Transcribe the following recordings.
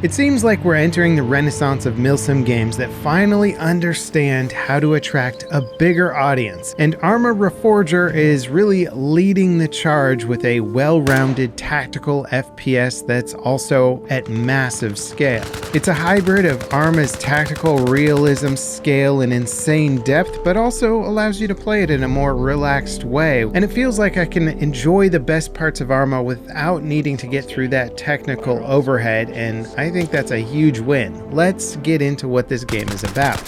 It seems like we're entering the renaissance of Milsim games that finally understand how to attract a bigger audience, and Arma Reforger is really leading the charge with a well-rounded tactical FPS that's also at massive scale. It's a hybrid of Arma's tactical realism, scale, and insane depth, but also allows you to play it in a more relaxed way, and it feels like I can enjoy the best parts of Arma without needing to get through that technical overhead, and I think that's a huge win. Let's get into what this game is about.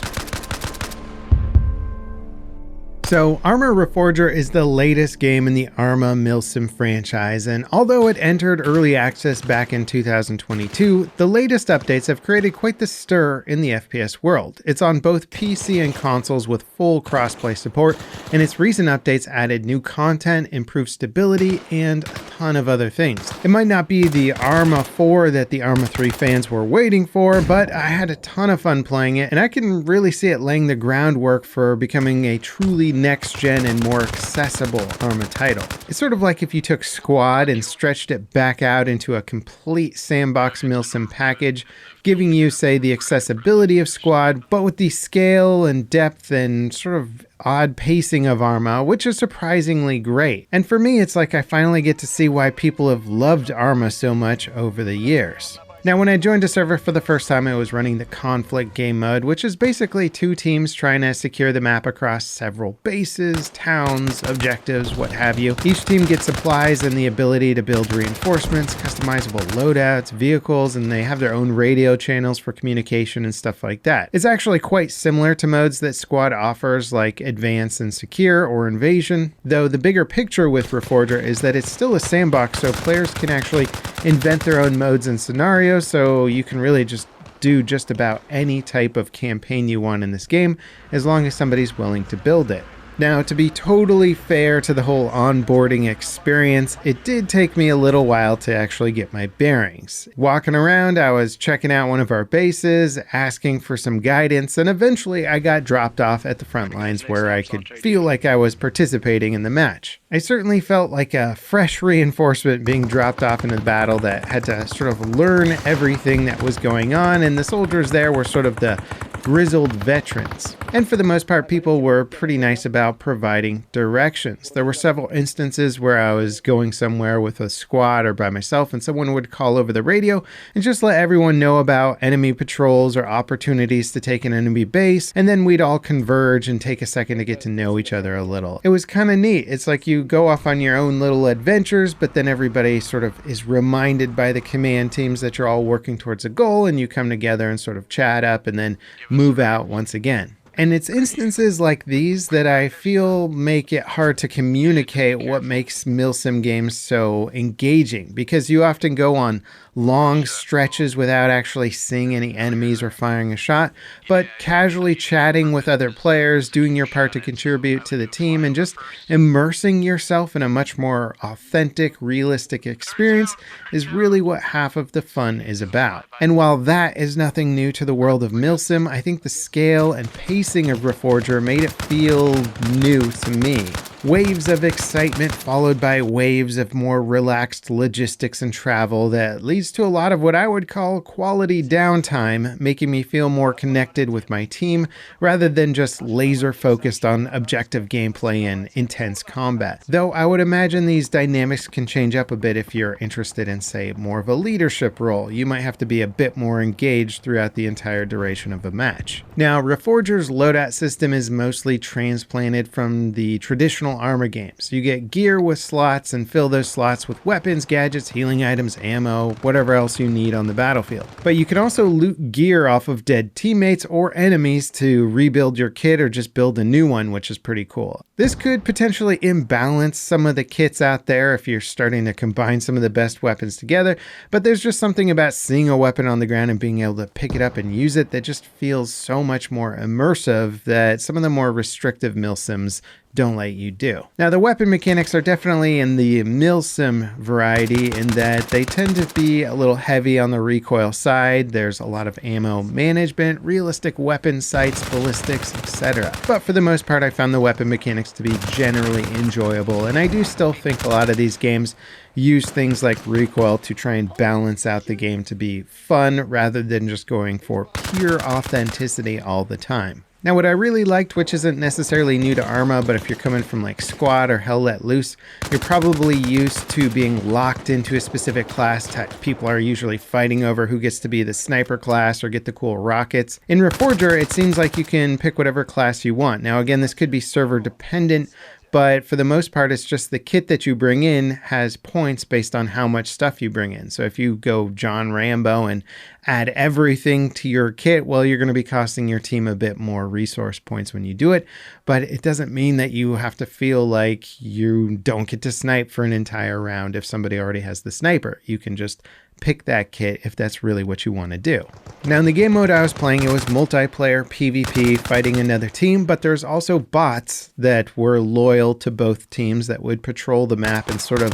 So, Arma Reforger is the latest game in the Arma Milsim franchise, and although it entered early access back in 2022, the latest updates have created quite the stir in the FPS world. It's on both PC and consoles with full crossplay support, and its recent updates added new content, improved stability, and a ton of other things. It might not be the Arma 4 that the Arma 3 fans were waiting for, but I had a ton of fun playing it, and I can really see it laying the groundwork for becoming a truly next-gen and more accessible Arma title. It's sort of like if you took Squad and stretched it back out into a complete sandbox Milsim package, giving you, say, the accessibility of Squad, but with the scale and depth and sort of odd pacing of Arma, which is surprisingly great. And for me, it's like I finally get to see why people have loved Arma so much over the years. Now, when I joined a server for the first time, I was running the conflict game mode, which is basically two teams trying to secure the map across several bases, towns, objectives, what have you. Each team gets supplies and the ability to build reinforcements, customizable loadouts, vehicles, and they have their own radio channels for communication and stuff like that. It's actually quite similar to modes that Squad offers, like Advance and Secure or Invasion, though the bigger picture with Reforger is that it's still a sandbox, so players can actually invent their own modes and scenarios, so you can really just do just about any type of campaign you want in this game, as long as somebody's willing to build it. Now, to be totally fair to the whole onboarding experience, it did take me a little while to actually get my bearings. Walking around, I was checking out one of our bases, asking for some guidance, and eventually I got dropped off at the front lines where I could feel like I was participating in the match. I certainly felt like a fresh reinforcement being dropped off in a battle that had to sort of learn everything that was going on, and the soldiers there were sort of the grizzled veterans. And for the most part, people were pretty nice about providing directions. There were several instances where I was going somewhere with a squad or by myself, and someone would call over the radio and just let everyone know about enemy patrols or opportunities to take an enemy base, and then we'd all converge and take a second to get to know each other a little. It was kind of neat. It's like you go off on your own little adventures, but then everybody sort of is reminded by the command teams that you're all working towards a goal, and you come together and sort of chat up and then move out once again. And it's instances like these that I feel make it hard to communicate what makes Milsim games so engaging, because you often go on long stretches without actually seeing any enemies or firing a shot, but casually chatting with other players, doing your part to contribute to the team, and just immersing yourself in a much more authentic, realistic experience is really what half of the fun is about. And while that is nothing new to the world of Milsim, I think the scale and pacing of Reforger made it feel new to me. Waves of excitement followed by waves of more relaxed logistics and travel that leads to a lot of what I would call quality downtime, making me feel more connected with my team rather than just laser focused on objective gameplay and intense combat. Though I would imagine these dynamics can change up a bit if you're interested in, say, more of a leadership role. You might have to be a bit more engaged throughout the entire duration of a match. Now, Reforger's loadout system is mostly transplanted from the traditional Arma games. You get gear with slots and fill those slots with weapons, gadgets, healing items, ammo, whatever else you need on the battlefield. But you can also loot gear off of dead teammates or enemies to rebuild your kit or just build a new one, which is pretty cool. This could potentially imbalance some of the kits out there if you're starting to combine some of the best weapons together, but there's just something about seeing a weapon on the ground and being able to pick it up and use it that just feels so much more immersive that some of the more restrictive Milsims don't let you do. Now, the weapon mechanics are definitely in the Milsim variety in that they tend to be a little heavy on the recoil side. There's a lot of ammo management, realistic weapon sights, ballistics, etc. But for the most part, I found the weapon mechanics to be generally enjoyable, and I do still think a lot of these games use things like recoil to try and balance out the game to be fun rather than just going for pure authenticity all the time. Now, what I really liked, which isn't necessarily new to Arma, but if you're coming from like Squad or Hell Let Loose, you're probably used to being locked into a specific class type. People are usually fighting over who gets to be the sniper class or get the cool rockets. In Reforger, it seems like you can pick whatever class you want. Now, again, this could be server dependent, but for the most part, it's just the kit that you bring in has points based on how much stuff you bring in. So if you go John Rambo and add everything to your kit, well, you're going to be costing your team a bit more resource points when you do it. But it doesn't mean that you have to feel like you don't get to snipe for an entire round if somebody already has the sniper. You can just pick that kit if that's really what you want to do. Now, in the game mode I was playing, it was multiplayer PvP fighting another team, but there's also bots that were loyal to both teams that would patrol the map and sort of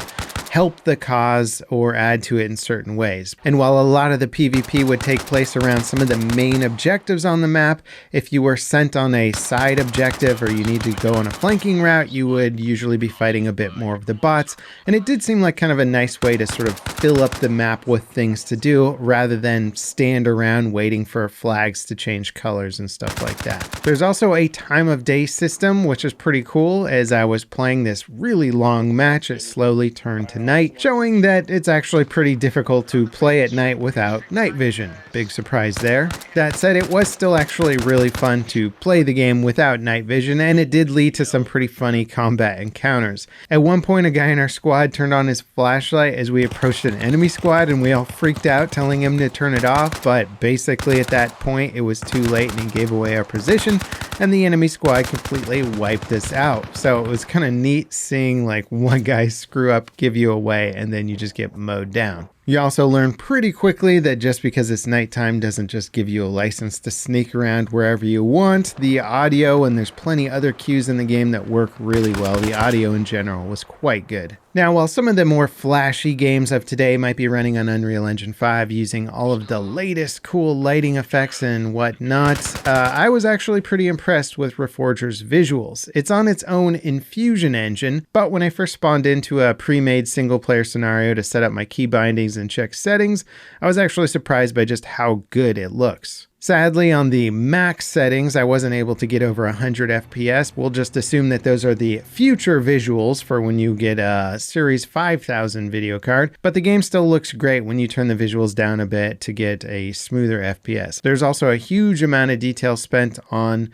help the cause or add to it in certain ways. And while a lot of the PvP would take place around some of the main objectives on the map, if you were sent on a side objective or you need to go on a flanking route, you would usually be fighting a bit more of the bots. And it did seem like kind of a nice way to sort of fill up the map with things to do rather than stand around waiting for flags to change colors and stuff like that. There's also a time of day system, which is pretty cool. As I was playing this really long match, it slowly turned to night, showing that it's actually pretty difficult to play at night without night vision. Big surprise there. That said, it was still actually really fun to play the game without night vision, and it did lead to some pretty funny combat encounters. At one point, a guy in our squad turned on his flashlight as we approached an enemy squad, and we all freaked out telling him to turn it off, but basically at that point it was too late and he gave away our position, and the enemy squad completely wiped us out. So it was kind of neat seeing like one guy screw up, give you away, and then you just get mowed down. You also learn pretty quickly that just because it's nighttime doesn't just give you a license to sneak around wherever you want. The audio, and there's plenty other cues in the game that work really well. The audio in general was quite good. Now, while some of the more flashy games of today might be running on Unreal Engine 5 using all of the latest cool lighting effects and whatnot, I was actually pretty impressed with Reforger's visuals. It's on its own Infusion engine, but when I first spawned into a pre-made single-player scenario to set up my key bindings and check settings, I was actually surprised by just how good it looks. Sadly, on the max settings, I wasn't able to get over 100 FPS. We'll just assume that those are the future visuals for when you get a Series 5000 video card, but the game still looks great when you turn the visuals down a bit to get a smoother FPS. There's also a huge amount of detail spent on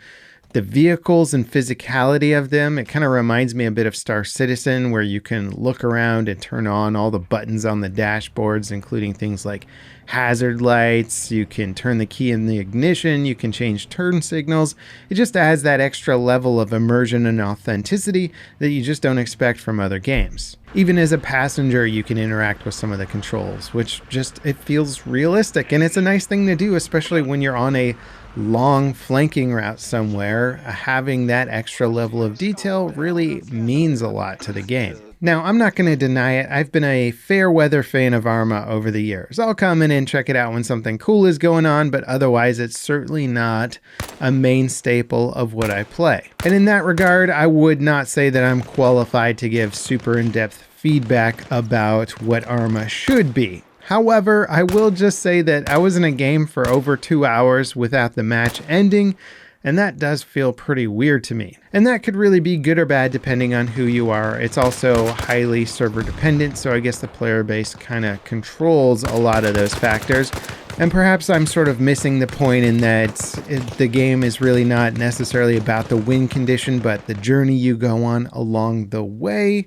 the vehicles and physicality of them. It kind of reminds me a bit of Star Citizen, where you can look around and turn on all the buttons on the dashboards, including things like hazard lights. You can turn the key in the ignition. You can change turn signals. It just adds that extra level of immersion and authenticity that you just don't expect from other games. Even as a passenger, you can interact with some of the controls, which just, it feels realistic. And it's a nice thing to do, especially when you're on a long flanking route somewhere. Having that extra level of detail really means a lot to the game. Now, I'm not going to deny it. I've been a fair weather fan of Arma over the years. I'll come in and check it out when something cool is going on, but otherwise it's certainly not a main staple of what I play. And in that regard, I would not say that I'm qualified to give super in-depth feedback about what Arma should be. However, I will just say that I was in a game for over 2 hours without the match ending, and that does feel pretty weird to me. And that could really be good or bad depending on who you are. It's also highly server dependent, so I guess the player base kind of controls a lot of those factors. And perhaps I'm sort of missing the point in that the game is really not necessarily about the win condition, but the journey you go on along the way.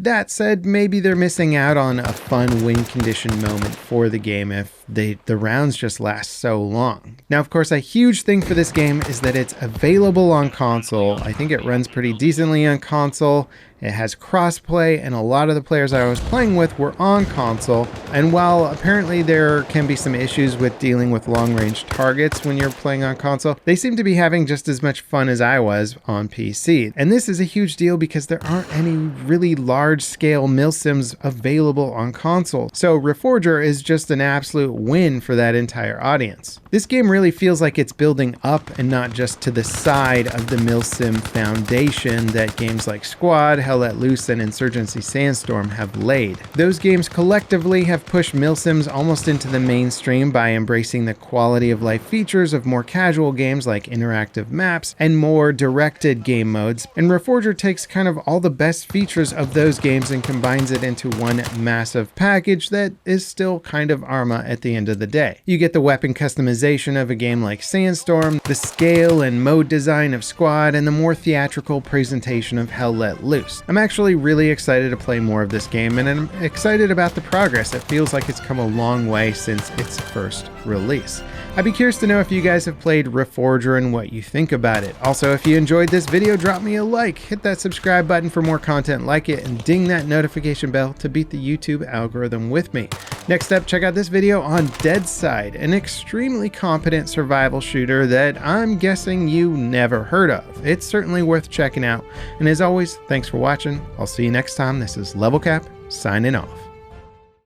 That said, maybe they're missing out on a fun win condition moment for the game if the rounds just last so long. Now, of course, a huge thing for this game is that it's available on console. I think it runs pretty decently on console. It has crossplay, and a lot of the players I was playing with were on console. And while apparently there can be some issues with dealing with long-range targets when you're playing on console, they seem to be having just as much fun as I was on PC. And this is a huge deal because there aren't any really large-scale Milsims available on console. So Reforger is just an absolute win for that entire audience. This game really feels like it's building up and not just to the side of the Milsim foundation that games like Squad, Hell Let Loose, and Insurgency Sandstorm have laid. Those games collectively have pushed Milsims almost into the mainstream by embracing the quality of life features of more casual games like interactive maps and more directed game modes, and Reforger takes kind of all the best features of those games and combines it into one massive package that is still kind of Arma at the end of the day. You get the weapon customization of a game like Sandstorm, the scale and mode design of Squad, and the more theatrical presentation of Hell Let Loose. I'm actually really excited to play more of this game, and I'm excited about the progress. It feels like it's come a long way since its first release. I'd be curious to know if you guys have played Reforger and what you think about it. Also, if you enjoyed this video, drop me a like, hit that subscribe button for more content like it, and ding that notification bell to beat the YouTube algorithm with me. Next up, check out this video on Deadside, an extremely competent survival shooter that I'm guessing you never heard of. It's certainly worth checking out. And as always, thanks for watching. I'll see you next time. This is Level Cap, signing off.